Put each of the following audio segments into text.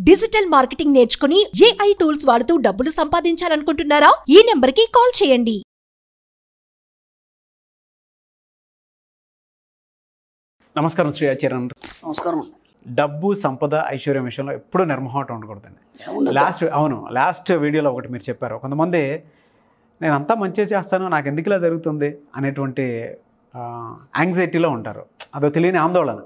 Digital marketing నేర్చుకుని AI tools వాడుతూ డబ్బులు సంపాదించాలనుకుంటున్నారా? ఈ నెంబర్కి కాల్ చేయండి. నమస్కారం శ్రీ ఆచార్య. నమస్కారం. డబ్బు సంపద ఐశ్వర్యం విషయంలో ఎప్పుడూ నిర్మోహమాటం ఉండకూడదండి. లాస్ట్ వీడియోలో ఒకటి మీరు చెప్పారు, కొంతమంది నేను అంతా మంచిగా చేస్తాను, నాకు ఎందుకు ఇలా జరుగుతుంది అనేటువంటి యాంగ్జైటీలో ఉంటారు. అదో తెలియని ఆందోళన.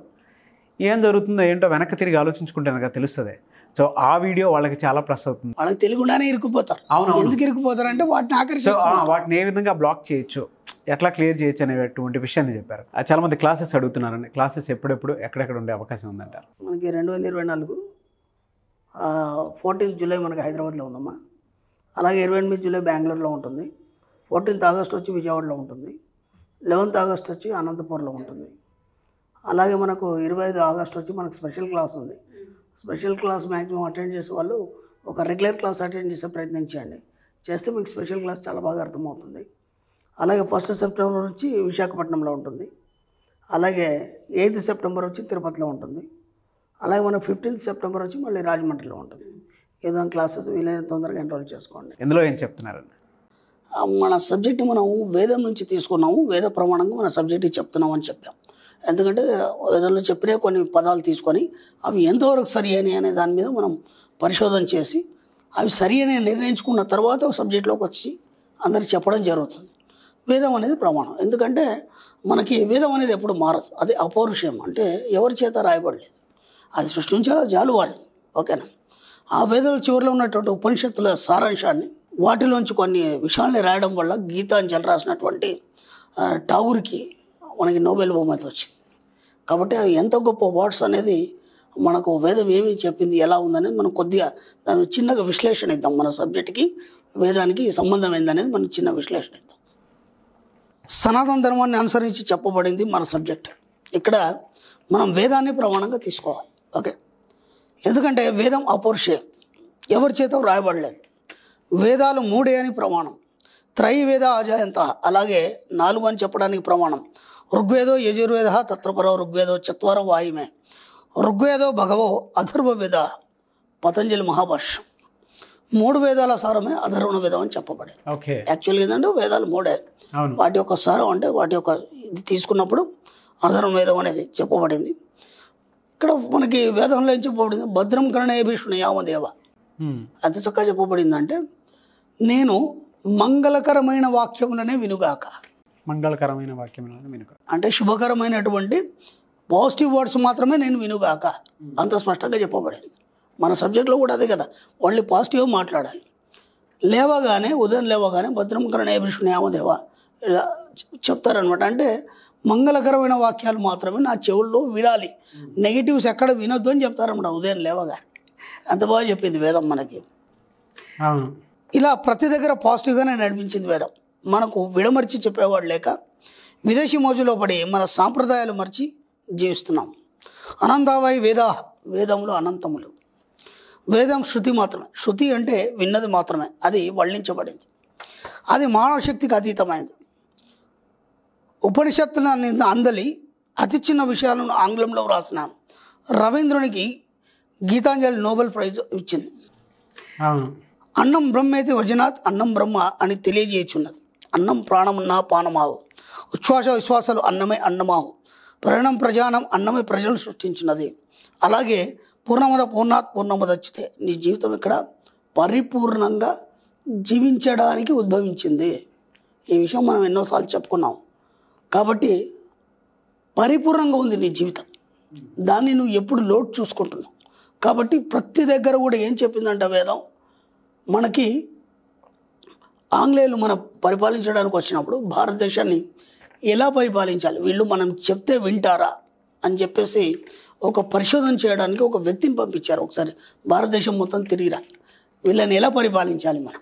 ఏం జరుగుతుందో ఏంటో వెనక్కి తిరిగి ఆలోచించుకుంటే నాకు తెలుస్తుంది. సో ఆ వీడియో వాళ్ళకి చాలా ప్లస్ అవుతుంది. వాళ్ళకి తెలియకుండానే ఇరుక్కుపోతారు. అవును. ఎందుకు ఇరుక్కుపోతారంటే వాటిని ఆకర్షిస్తారు. వాటిని ఏ విధంగా బ్లాక్ చేయొచ్చు, ఎట్లా క్లియర్ చేయొచ్చు అనేటువంటి విషయాన్ని చెప్పారు. చాలామంది క్లాసెస్ అడుగుతున్నారండి. క్లాసెస్ ఎప్పుడెప్పుడు ఎక్కడెక్కడ ఉండే అవకాశం ఉందంటారు? మనకి 2024 14th జూలై మనకి హైదరాబాద్లో ఉందమ్మా. అలాగే 28 జూలై బెంగళూరులో ఉంటుంది. 14th ఆగస్ట్ వచ్చి విజయవాడలో ఉంటుంది. 11th ఆగస్ట్ వచ్చి అనంతపూర్లో ఉంటుంది. అలాగే మనకు 25 ఆగస్ట్ వచ్చి మనకు స్పెషల్ క్లాస్ ఉంది. స్పెషల్ క్లాస్ మ్యాక్సిమం అటెండ్ చేసే వాళ్ళు ఒక రెగ్యులర్ క్లాస్ అటెండ్ చేసే ప్రయత్నం చేయండి. చేస్తే మీకు స్పెషల్ క్లాస్ చాలా బాగా అర్థమవుతుంది. అలాగే 1st సెప్టెంబర్ వచ్చి విశాఖపట్నంలో ఉంటుంది. అలాగే 8th సెప్టెంబర్ వచ్చి తిరుపతిలో ఉంటుంది. అలాగే మన 15th సెప్టెంబర్ వచ్చి మళ్ళీ రాజమండ్రిలో ఉంటుంది. ఏదైనా క్లాసెస్ వీలైన తొందరగా ఎన్రోల్ చేసుకోండి. ఎందులో ఏం చెప్తున్నారండి? మన సబ్జెక్ట్ మనం వేదం నుంచి తీసుకున్నాము, వేద ప్రమాణంగా మన సబ్జెక్ట్ చెప్తున్నాం అని చెప్పాం. ఎందుకంటే వేదంలో చెప్పిన కొన్ని పదాలు తీసుకొని అవి ఎంతవరకు సరి అని అనే దాని మీద మనం పరిశోధన చేసి అవి సరి అని నిర్ణయించుకున్న తర్వాత సబ్జెక్ట్లోకి వచ్చి అందరికి చెప్పడం జరుగుతుంది. వేదం అనేది ప్రమాణం. ఎందుకంటే మనకి వేదం అనేది ఎప్పుడు మారదు. అది అపౌరుషయం, అంటే ఎవరి చేత రాయబడలేదు, అది సృష్టించాలో జాలువారింది. ఓకేనా? ఆ వేదాల చివరిలో ఉన్నటువంటి ఉపనిషత్తుల సారాంశాన్ని వాటిలోంచి కొన్ని విషయాల్ని రాయడం వల్ల గీతాంజలి రాసినటువంటి ఠాగూర్కి మనకి నోబెల్ బహుమతి వచ్చింది. కాబట్టి అవి ఎంత గొప్ప వర్డ్స్ అనేది మనకు వేదం ఏమి చెప్పింది, ఎలా ఉందనేది మనం కొద్దిగా దాని చిన్నగా విశ్లేషణ ఇద్దాం. మన సబ్జెక్ట్కి వేదానికి సంబంధం ఏందనేది మనం చిన్న విశ్లేషణ ఇద్దాం. సనాతన ధర్మాన్ని అనుసరించి చెప్పబడింది మన సబ్జెక్ట్. ఇక్కడ మనం వేదాన్ని ప్రమాణంగా తీసుకోవాలి. ఓకే? ఎందుకంటే వేదం అపౌరుషేయం, ఎవరి చేత రాయబడలేదు. వేదాలు 3 అని ప్రమాణం. త్రైవేద అజయంత, అలాగే 4 అని చెప్పడానికి ప్రమాణం. ఋగ్వేదో యజుర్వేద తత్రపరో ఋగ్వేదో చత్వర వాయుమే. ఋగ్వేదో భగవో అథర్వవేద, పతంజలి మహాభాష్యం. 3 వేదాల సారమే అధర్వణ వేదం అని చెప్పబడింది. ఓకే. యాక్చువల్గా ఏంటంటే వేదాలు 3. వాటి యొక్క సారం అంటే వాటి యొక్క ఇది తీసుకున్నప్పుడు అధర్వణ వేదం అనేది చెప్పబడింది. ఇక్కడ మనకి వేదంలో ఏం చెప్పబడింది? భద్రం కరణే భీష్ణు యామదేవ. ఎంత చక్కగా చెప్పబడిందంటే, నేను మంగళకరమైన వాక్యములనే వినుగాక. మంగళకరమైన వాక్యములను వినుక అంటే శుభకరమైనటువంటి పాజిటివ్ వర్డ్స్ మాత్రమే నేను వినుగాక. అంత స్పష్టంగా చెప్పబడింది. మన సబ్జెక్ట్లో కూడా అదే కదా, వాళ్ళు పాజిటివ్ మాట్లాడాలి. లేవగానే ఉదయం లేవగానే భద్రం కరణే భీష్ణు యామదేవ ఇలా చెప్తారనమాట. అంటే మంగళకరమైన వాక్యాలు మాత్రమే నా చెవుల్లో వినాలి, నెగిటివ్స్ ఎక్కడ వినొద్దు అని చెప్తారన్నమాట ఉదయం లేవగానే. అంత బాగా చెప్పింది వేదం మనకి. ఇలా ప్రతి దగ్గర పాజిటివ్గానే నడిపించింది వేదం. మనకు విడమర్చి చెప్పేవాడు లేక విదేశీ మోజులో పడి మన సాంప్రదాయాలు మర్చి జీవిస్తున్నాం. అనంతావాయి వేదా, వేదములు అనంతములు. వేదం శృతి మాత్రమే. శృతి అంటే విన్నది మాత్రమే, అది వర్ణించబడింది. అది మానవ శక్తికి అతీతమైనది. ఉపనిషత్తులని అందలి అతి చిన్న విషయాలను ఆంగ్లంలో వ్రాసిన రవీంద్రునికి గీతాంజలి నోబెల్ ప్రైజ్ ఇచ్చింది. అన్నం బ్రహ్మేతి వజనాత్, అన్నం బ్రహ్మ అని తెలియజేయుచున్నది. అన్నం ప్రాణమున్నా పానమావు, ఉచ్ఛ్వాస విశ్వాసాలు అన్నమే అన్నమావు, ప్రణం ప్రజానం అన్నమే ప్రజలు సృష్టించినది. అలాగే పూర్ణమద పూర్ణాత్ పూర్ణమదచ్చితే, నీ జీవితం ఇక్కడ పరిపూర్ణంగా జీవించడానికి ఉద్భవించింది. ఈ విషయం మనం ఎన్నోసార్లు చెప్పుకున్నాం. కాబట్టి పరిపూర్ణంగా ఉంది నీ జీవితం, దాన్ని నువ్వు ఎప్పుడు లోటు చూసుకుంటున్నావు. కాబట్టి ప్రతి దగ్గర కూడా ఏం చెప్పిందంటే వేదం మనకి, ఆంగ్లేయులు మనం పరిపాలించడానికి వచ్చినప్పుడు భారతదేశాన్ని ఎలా పరిపాలించాలి, వీళ్ళు మనం చెప్తే వింటారా అని చెప్పేసి ఒక పరిశోధన చేయడానికి ఒక వ్యక్తిని పంపించారు. ఒకసారి భారతదేశం మొత్తం తిరిగిరా, వీళ్ళని ఎలా పరిపాలించాలి మనం.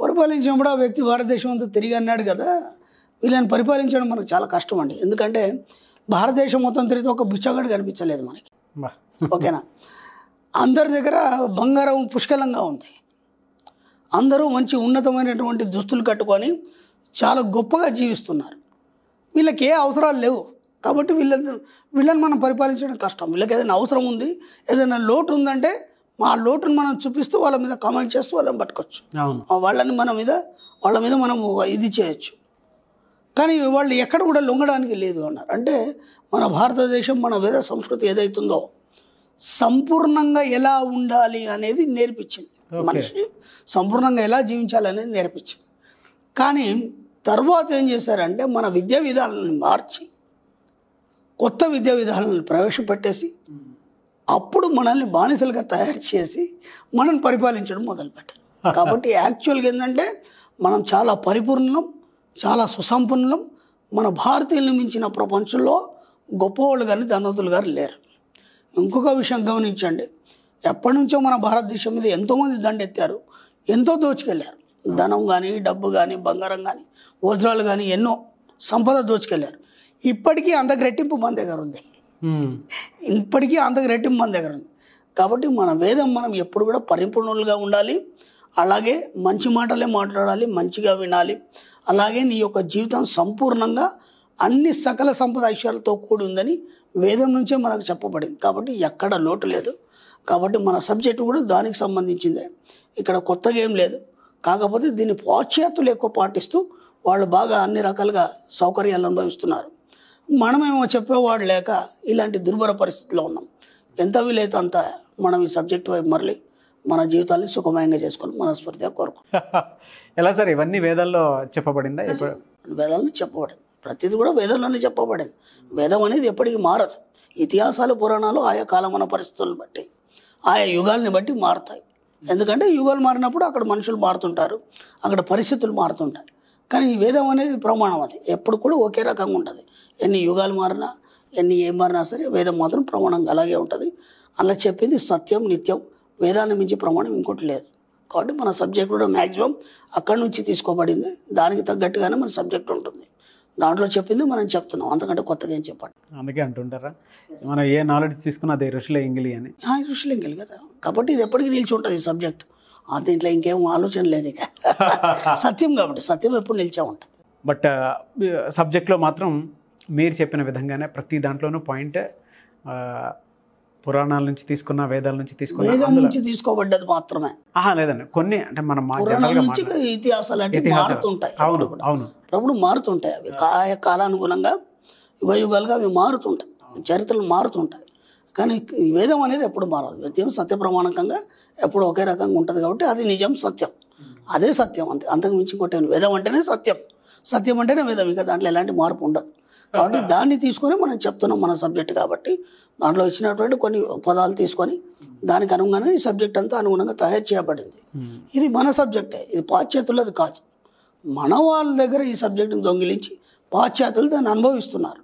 పరిపాలించినప్పుడు ఆ వ్యక్తి భారతదేశం అంతా తిరిగి అన్నాడు కదా, వీళ్ళని పరిపాలించడం మనకు చాలా కష్టం అండి. ఎందుకంటే భారతదేశం మొత్తం తిరిగితే ఒక బిచ్చగాడు కనిపించలేదు మనకి. ఓకేనా? అందరి దగ్గర బంగారం పుష్కలంగా ఉంది. అందరూ మంచి ఉన్నతమైనటువంటి దుస్తులు కట్టుకొని చాలా గొప్పగా జీవిస్తున్నారు. వీళ్ళకి ఏ అవసరాలు లేవు. కాబట్టి వీళ్ళని మనం పరిపాలించడం కష్టం. వీళ్ళకి ఏదైనా అవసరం ఉంది, ఏదైనా లోటు ఉందంటే ఆ లోటును మనం చూపిస్తూ వాళ్ళ మీద కామెంట్ చేస్తూ వాళ్ళని పట్టుకోవచ్చు, వాళ్ళని వాళ్ళ మీద మనం ఇది చేయొచ్చు. కానీ వాళ్ళు ఎక్కడ కూడా లొంగడానికి లేదు అన్నారు. అంటే మన భారతదేశం, మన వేద సంస్కృతి ఏదైతుందో సంపూర్ణంగా ఎలా ఉండాలి అనేది నేర్పించింది. మనిషి సంపూర్ణంగా ఎలా జీవించాలి అనేది నేర్పించింది. కానీ తర్వాత ఏం చేశారంటే మన విద్యా విధానాలను మార్చి కొత్త విద్యా విధానాలను ప్రవేశపెట్టేసి అప్పుడు మనల్ని బానిసలుగా తయారు చేసి మనల్ని పరిపాలించడం మొదలుపెట్టారు. కాబట్టి యాక్చువల్గా ఏంటంటే మనం చాలా పరిపూర్ణం, చాలా సుసంపన్నం. మన భారతీయులను మించిన ప్రపంచంలో గొప్పవాళ్ళు కానీ ధనవంతులు గారు లేరు. ఇంకొక విషయం గమనించండి, ఎప్పటి నుంచో మన భారతదేశం మీద ఎంతోమంది దండెత్తారు, ఎంతో దోచుకెళ్ళారు. ధనం కానీ, డబ్బు కానీ, బంగారం కానీ, వజ్రాలు కానీ, ఎన్నో సంపద దోచుకెళ్ళారు. ఇప్పటికీ అంతకు రెట్టింపు మన దగ్గర ఉంది. ఇప్పటికీ అంతకు రెట్టింపు మన దగ్గర ఉంది. కాబట్టి మన వేదం మనం ఎప్పుడు కూడా పరిపూర్ణులుగా ఉండాలి. అలాగే మంచి మాటలే మాట్లాడాలి, మంచిగా వినాలి. అలాగే నీ యొక్క జీవితం సంపూర్ణంగా అన్ని సకల సంపద ఐశ్వర్యాలతో కూడి ఉందని వేదం నుంచే మనకు చెప్పబడింది. కాబట్టి ఎక్కడ లోటు లేదు. కాబట్టి మన సబ్జెక్టు కూడా దానికి సంబంధించిందే. ఇక్కడ కొత్తగా ఏం లేదు. కాకపోతే దీన్ని పాశ్చాత్యులు ఎక్కువ పాటిస్తూ వాళ్ళు బాగా అన్ని రకాలుగా సౌకర్యాలు అనుభవిస్తున్నారు. మనమేమో చెప్పేవాడు లేక ఇలాంటి దుర్భర పరిస్థితిలో ఉన్నాం. ఎంత వీలైతే అంత మనం ఈ సబ్జెక్టు వైపు మరలి మన జీవితాన్ని సుఖమయంగా చేసుకోవాలి మనస్ఫూర్తిగా కోరుకు. ఎలా సార్ ఇవన్నీ వేదాల్లో చెప్పబడిందా? వేదాల్లో చెప్పబడింది, ప్రతిదీ కూడా వేదంలోనే చెప్పబడింది. వేదం అనేది ఎప్పటికీ మారదు. ఇతిహాసాలు, పురాణాలు ఆయా కాలమాన పరిస్థితులను బట్టి, ఆయా యుగాల్ని బట్టి మారుతాయి. ఎందుకంటే యుగాలు మారినప్పుడు అక్కడ మనుషులు మారుతుంటారు, అక్కడ పరిస్థితులు మారుతుంటాయి. కానీ ఈ వేదం అనేది ప్రమాణం, అది ఎప్పుడు కూడా ఒకే రకంగా ఉంటుంది. ఎన్ని యుగాలు మారినా, ఏం మారినా సరే వేదం మాత్రం ప్రమాణంగా అలాగే ఉంటుంది. అలా చెప్పింది సత్యం, నిత్యం. వేదాన్ని మించి ప్రమాణం ఇంకోటి లేదు. కాబట్టి మన సబ్జెక్ట్ కూడా మ్యాక్సిమం అక్కడి నుంచి తీసుకోబడింది. దానికి తగ్గట్టుగానే మన సబ్జెక్ట్ ఉంటుంది. దాంట్లో చెప్పింది మనం చెప్తున్నాం, అంతకంటే కొత్తగా ఏం చెప్పండి. అందుకే అంటుంటారా మనం ఏ నాలెడ్జ్ తీసుకున్నా అదే ఋషులే ఎంగిలి అని. ఋషులే ఎంగిలి కదా. కాబట్టి ఇది ఎప్పటికీ నిలిచి ఉంటుంది ఈ సబ్జెక్ట్. దీంట్లో ఇంకేం ఆలోచన లేదు. ఇక సత్యం కాబట్టి సత్యం ఎప్పుడు నిలిచే ఉంటుంది. బట్ సబ్జెక్ట్లో మాత్రం మీరు చెప్పిన విధంగానే ప్రతి దాంట్లోనూ పాయింట్ పురాణాల నుంచి తీసుకున్న, వేదాల నుంచి తీసుకున్న, వేదం నుంచి తీసుకోబడ్డది మాత్రమే. లేదండి, కొన్ని అంటే మనం నుంచి ఇతిహాసాలు అంటే మారుతుంటాయి. అప్పుడు మారుతుంటాయి. అవి కాలానుగుణంగా యుగయుగాలుగా అవి మారుతుంటాయి, చరిత్రలు మారుతుంటాయి. కానీ వేదం అనేది ఎప్పుడు మారదు. వేదం సత్య ప్రమాణకంగా ఎప్పుడు ఒకే రకంగా ఉంటుంది. కాబట్టి అది నిజం, సత్యం, అదే సత్యం. అంతకు మించి ఇంకోటి వేదం అంటేనే సత్యం, సత్యం అంటేనే వేదం. ఇంకా దాంట్లో ఎలాంటి మార్పు ఉండదు. కాబట్టి దాన్ని తీసుకొని మనం చెప్తున్నాం మన సబ్జెక్ట్. కాబట్టి దాంట్లో ఇచ్చినటువంటి కొన్ని పదాలు తీసుకొని దానికి అనుగుణంగా ఈ సబ్జెక్ట్ అంతా అనుగుణంగా తయారు చేయబడింది. ఇది మన సబ్జెక్టే, ఇది పాశ్చాత్యులది కాదు. మన వాళ్ళ దగ్గర ఈ సబ్జెక్టుని దొంగిలించి పాశ్చాత్యులు దాన్ని అనుభవిస్తున్నారు.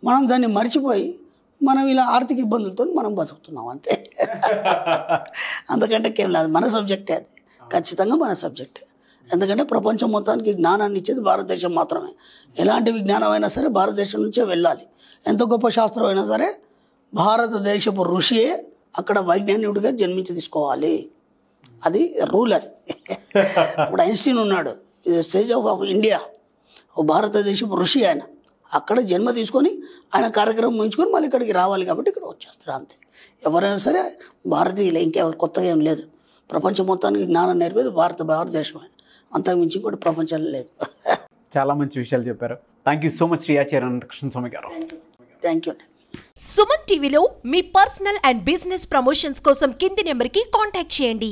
మనం దాన్ని మర్చిపోయి మనం ఇలా ఆర్థిక ఇబ్బందులతో మనం బతుకుతున్నాం, అంతే. అంతకంటే కేం లేదు. మన సబ్జెక్టే అది, ఖచ్చితంగా మన సబ్జెక్టే. ఎందుకంటే ప్రపంచం మొత్తానికి జ్ఞానాన్ని ఇచ్చేది భారతదేశం మాత్రమే. ఎలాంటి విజ్ఞానం అయినా సరే భారతదేశం నుంచే వెళ్ళాలి. ఎంత గొప్ప శాస్త్రం అయినా సరే భారతదేశపు ఋషియే అక్కడ వైజ్ఞానికుడిగా జన్మించి తీసుకోవాలి. అది రూల్. అది ఇప్పుడు ఐన్స్టీన్ ఉన్నాడు, సేజ్ ఆఫ్ ఇండియా, భారతదేశపు ఋషి. ఆయన అక్కడ జన్మ తీసుకొని ఆయన కార్యక్రమం ముగించుకొని మళ్ళీ ఇక్కడికి రావాలి. కాబట్టి ఇక్కడ వచ్చేస్తారు, అంతే. ఎవరైనా సరే భారతీయులే, ఇంకెవరు కొత్తగా ఏం లేదు. ప్రపంచం మొత్తానికి జ్ఞానం నేర్పేది భారతదేశమే, అంతకు మించి కూడా ప్రపంచంలో లేదు. చాలా మంచి విషయాలు చెప్పారు. Thank you so much Shri Acharya Anantakrishna Swami గారు. థ్యాంక్ యూ అండి. సుమన్ టీవీలో మీ పర్సనల్ అండ్ బిజినెస్ ప్రమోషన్స్ కోసం కింది నెంబర్కి కాంటాక్ట్ చేయండి.